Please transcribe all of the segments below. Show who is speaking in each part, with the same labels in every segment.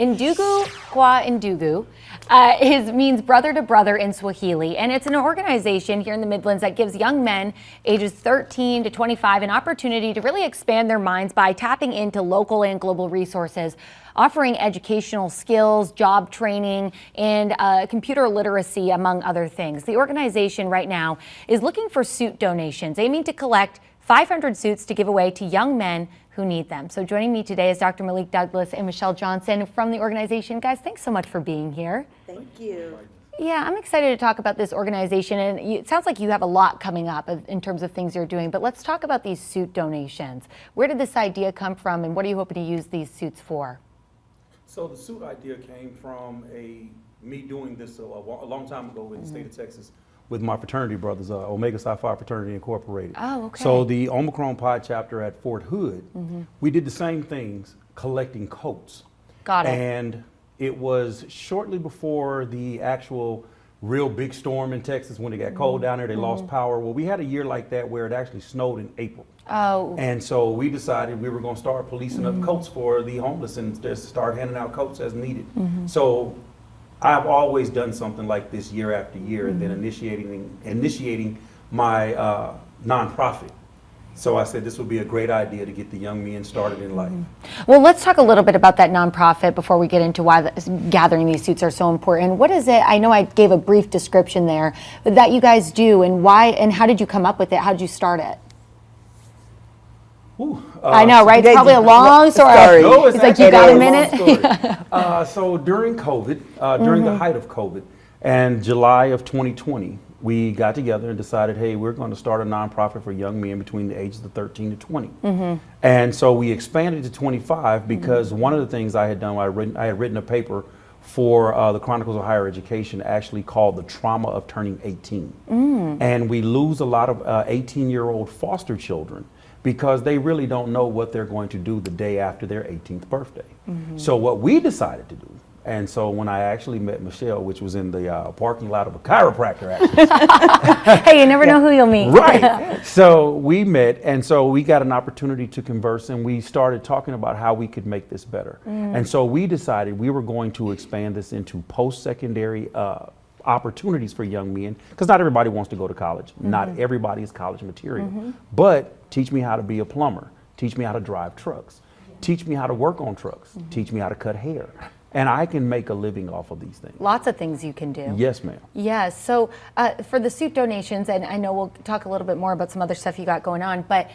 Speaker 1: Ndugu kwa Ndugu means brother to brother in Swahili, and it's an organization here in the Midlands that gives young men ages 13 to 25 an opportunity to really expand their minds by tapping into local and global resources, offering educational skills, job training, and computer literacy, among other things. The organization right now is looking for suit donations, aiming to collect 500 suits to give away to young men who need them. So joining me today is Dr. Malik Douglas and Michelle Johnson from the organization. Guys, thanks so much for being here.
Speaker 2: Thank you.
Speaker 1: Yeah, I'm excited to talk about this organization, and it sounds like you have a lot coming up in terms of things you're doing, but let's talk about these suit donations. Where did this idea come from, and what are you hoping to use these suits for?
Speaker 3: So the suit idea came from me doing this a long time ago in the state of Texas with my fraternity brothers, Omega Psi Phi Fraternity Incorporated.
Speaker 1: Oh, okay.
Speaker 3: So the Omicron Pi chapter at Fort Hood, we did the same things, collecting coats.
Speaker 1: Got it.
Speaker 3: And it was shortly before the actual real big storm in Texas when it got cold down there, they lost power. Well, we had a year like that where it actually snowed in April.
Speaker 1: Oh.
Speaker 3: And so we decided we were going to start policing up coats for the homeless and just start handing out coats as needed. So I've always done something like this year after year, and then initiating my nonprofit. So I said this would be a great idea to get the young men started in life.
Speaker 1: Well, let's talk a little bit about that nonprofit before we get into why gathering these suits are so important. What is it? I know I gave a brief description there, but that you guys do, and why, and how did you come up with it? How did you start it? I know, right? It's probably a long story.
Speaker 3: No,
Speaker 1: it's like, you got a minute?
Speaker 3: So during COVID, during the height of COVID, and July of 2020, we got together and decided, hey, we're going to start a nonprofit for young men between the ages of 13 to 20. And so we expanded to 25 because one of the things I had done, I had written a paper for the Chronicles of Higher Education, actually called The Trauma of Turning 18. And we lose a lot of 18-year-old foster children because they really don't know what they're going to do the day after their 18th birthday. So what we decided to do, and so when I actually met Michelle, which was in the parking lot of a chiropractor actually.
Speaker 1: Hey, you never know who you'll meet.
Speaker 3: Right. So we met, and so we got an opportunity to converse, and we started talking about how we could make this better. And so we decided we were going to expand this into post-secondary opportunities for young men, because not everybody wants to go to college. Not everybody is college material. But teach me how to be a plumber. Teach me how to drive trucks. Teach me how to work on trucks. Teach me how to cut hair. And I can make a living off of these things.
Speaker 1: Lots of things you can do.
Speaker 3: Yes, ma'am.
Speaker 1: Yes. So for the suit donations, and I know we'll talk a little bit more about some other stuff you got going on, but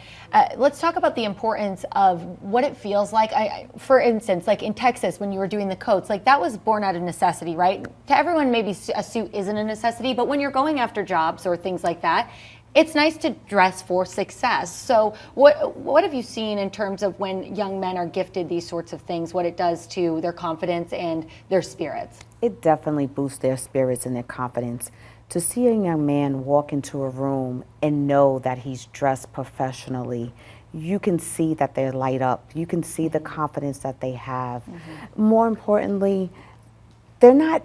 Speaker 1: let's talk about the importance of what it feels like. For instance, like in Texas, when you were doing the coats, like that was born out of necessity, right? To everyone, maybe a suit isn't a necessity, but when you're going after jobs or things like that, it's nice to dress for success. So what have you seen in terms of when young men are gifted these sorts of things, what it does to their confidence and their spirits?
Speaker 2: It definitely boosts their spirits and their confidence. To see a young man walk into a room and know that he's dressed professionally, you can see that they light up. You can see the confidence that they have. More importantly, they're not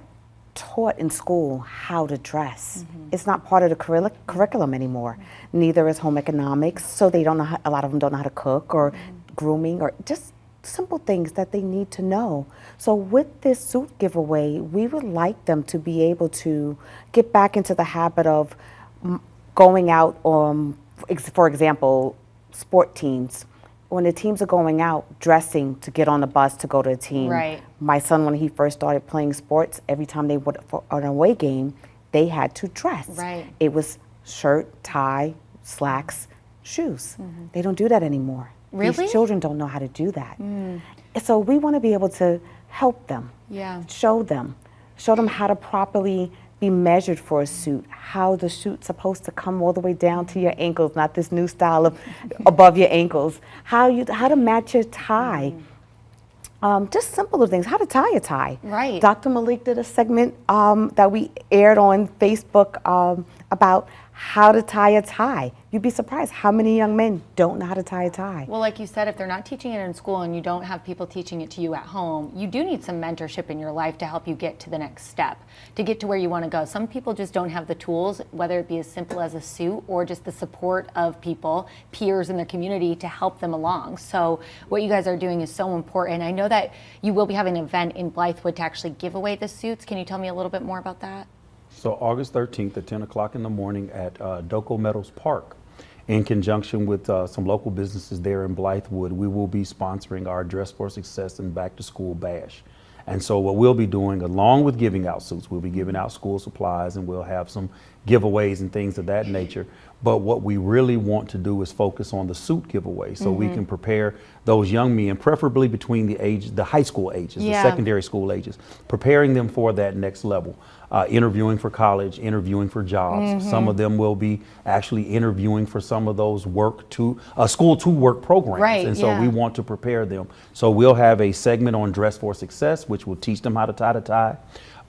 Speaker 2: taught in school how to dress. It's not part of the curriculum anymore. Neither is home economics, so they don't know how, a lot of them don't know how to cook or grooming or just simple things that they need to know. So with this suit giveaway, we would like them to be able to get back into the habit of going out on, for example, sport teams. When the teams are going out, dressing to get on the bus to go to a team.
Speaker 1: Right.
Speaker 2: My son, when he first started playing sports, every time they went for an away game, they had to dress.
Speaker 1: Right.
Speaker 2: It was shirt, tie, slacks, shoes. They don't do that anymore.
Speaker 1: Really?
Speaker 2: These children don't know how to do that. So we want to be able to help them, show them how to properly be measured for a suit, how the suit's supposed to come all the way down to your ankles, not this new style of above your ankles, how to match your tie. Just simple things, how to tie a tie.
Speaker 1: Right.
Speaker 2: Dr. Malik did a segment that we aired on Facebook about how to tie a tie. you'd be surprised how many young men don't know how to tie a tie.
Speaker 1: Well, like you said, if they're not teaching it in school and you don't have people teaching it to you at home, you do need some mentorship in your life to help you get to the next step, to get to where you want to go. Some people just don't have the tools, whether it be as simple as a suit or just the support of people, peers in their community to help them along. So what you guys are doing is so important. I know that you will be having an event in Blythewood to actually give away the suits. Can you tell me a little bit more about that?
Speaker 3: So August 13th at 10 o'clock in the morning at Doco Meadows Park, in conjunction with some local businesses there in Blythewood, we will be sponsoring our Dress for Success and Back to School Bash. And so what we'll be doing, along with giving out suits, we'll be giving out school supplies, and we'll have some giveaways and things of that nature. But what we really want to do is focus on the suit giveaway, so we can prepare those young men, preferably between the high school ages, the secondary school ages, preparing them for that next level. Interviewing for college, interviewing for jobs. Some of them will be actually interviewing for some of those school to work programs.
Speaker 1: Right,
Speaker 3: and so we want to prepare them. So we'll have a segment on Dress for Success, which will teach them how to tie the tie.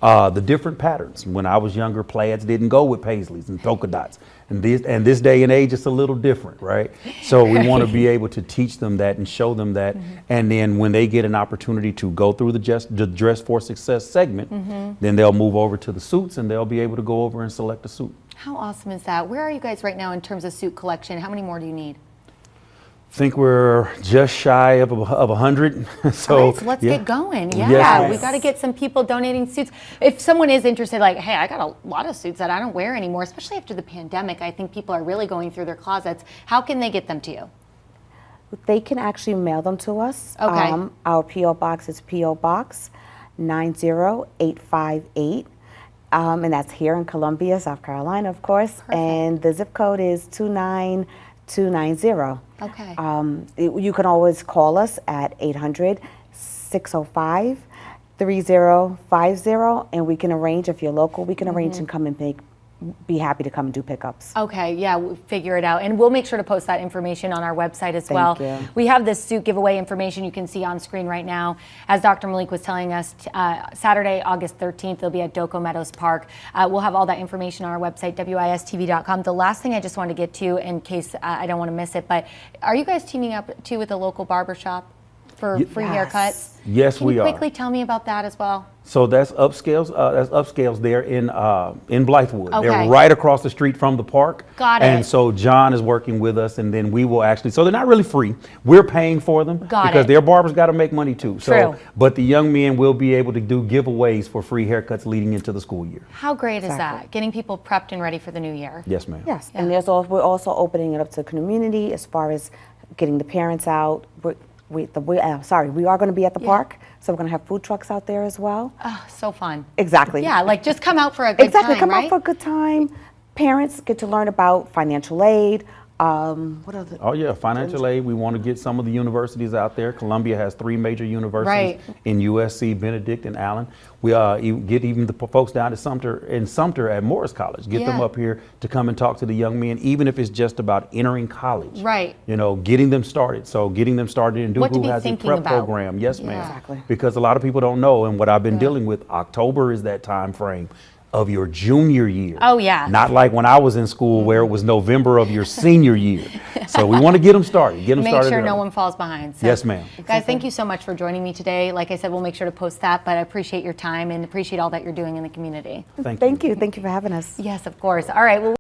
Speaker 3: The different patterns. When I was younger, plaids didn't go with paisleys and polka dots. And this day and age, it's a little different, right? So we want to be able to teach them that and show them that. And then when they get an opportunity to go through the Dress for Success segment, then they'll move over to the suits and they'll be able to go over and select a suit.
Speaker 1: How awesome is that? Where are you guys right now in terms of suit collection? How many more do you need?
Speaker 3: I think we're just shy of 100. So,
Speaker 1: all right, so let's get going. Yeah,
Speaker 3: Yes.
Speaker 1: we got to get some people donating suits. If someone is interested, like, hey, I got a lot of suits that I don't wear anymore, especially after the pandemic. I think people are really going through their closets. How can they get them to you?
Speaker 2: They can actually mail them to us.
Speaker 1: Okay.
Speaker 2: Our P.O. Box is P.O. Box 90858. And that's here in Columbia, South Carolina, of course.
Speaker 1: Perfect.
Speaker 2: And the zip code is 29290.
Speaker 1: Okay.
Speaker 2: You can always call us at 800-605-3050, and we can arrange, if you're local, we can arrange and come and be happy to come and do pickups.
Speaker 1: Okay, yeah, we'll figure it out. And we'll make sure to post that information on our website as well.
Speaker 2: Thank you.
Speaker 1: We have this suit giveaway information you can see on screen right now. As Dr. Malik was telling us, Saturday, August 13th, they'll be at Doco Meadows Park. We'll have all that information on our website, WISTV.com. The last thing I just want to get to, in case I don't want to miss it, but are you guys teaming up too with a local barbershop for free haircuts?
Speaker 3: Yes, we are.
Speaker 1: Can you quickly tell me about that as well?
Speaker 3: So that's Upscales. That's Upscales there in Blythewood.
Speaker 1: Okay.
Speaker 3: They're right across the street from the park.
Speaker 1: Got it.
Speaker 3: And so John is working with us, and then we will actually. So they're not really free. We're paying for them because their barbers got to make money too.
Speaker 1: True.
Speaker 3: But the young men will be able to do giveaways for free haircuts leading into the school year.
Speaker 1: How great is that? Getting people prepped and ready for the new year.
Speaker 3: Yes, ma'am.
Speaker 2: Yes, and we're also opening it up to the community as far as getting the parents out. We are going to be at the park, so we're going to have food trucks out there as well.
Speaker 1: Oh, so fun.
Speaker 2: Exactly.
Speaker 1: Yeah, like just come out for a good time,
Speaker 2: come
Speaker 1: right?
Speaker 2: out for a good time. Parents get to learn about financial aid. What other?
Speaker 3: Oh yeah, financial aid. We want to get some of the universities out there. Columbia has 3 major universities in USC, Benedict, and Allen. We get even the folks down to Sumter at Morris College. Get them up here to come and talk to the young men, even if it's just about entering college.
Speaker 1: Right.
Speaker 3: You know, getting them started. So getting them started in Duke, who has a
Speaker 1: thinking
Speaker 3: prep
Speaker 1: about.
Speaker 3: program. Yes, ma'am.
Speaker 2: Exactly.
Speaker 3: Because a lot of people don't know, and what I've been dealing with, October is that time frame of your junior year.
Speaker 1: Oh, yeah.
Speaker 3: Not like when I was in school where it was November of your senior year. So we want to get them started.
Speaker 1: Make sure no one falls behind. So,
Speaker 3: yes, ma'am.
Speaker 1: Guys, thank you so much for joining me today. Like I said, we'll make sure to post that, but I appreciate your time and appreciate all that you're doing in the community.
Speaker 3: Thank you.
Speaker 2: Thank you. Thank you for having us.
Speaker 1: Yes, of course. All right. Well.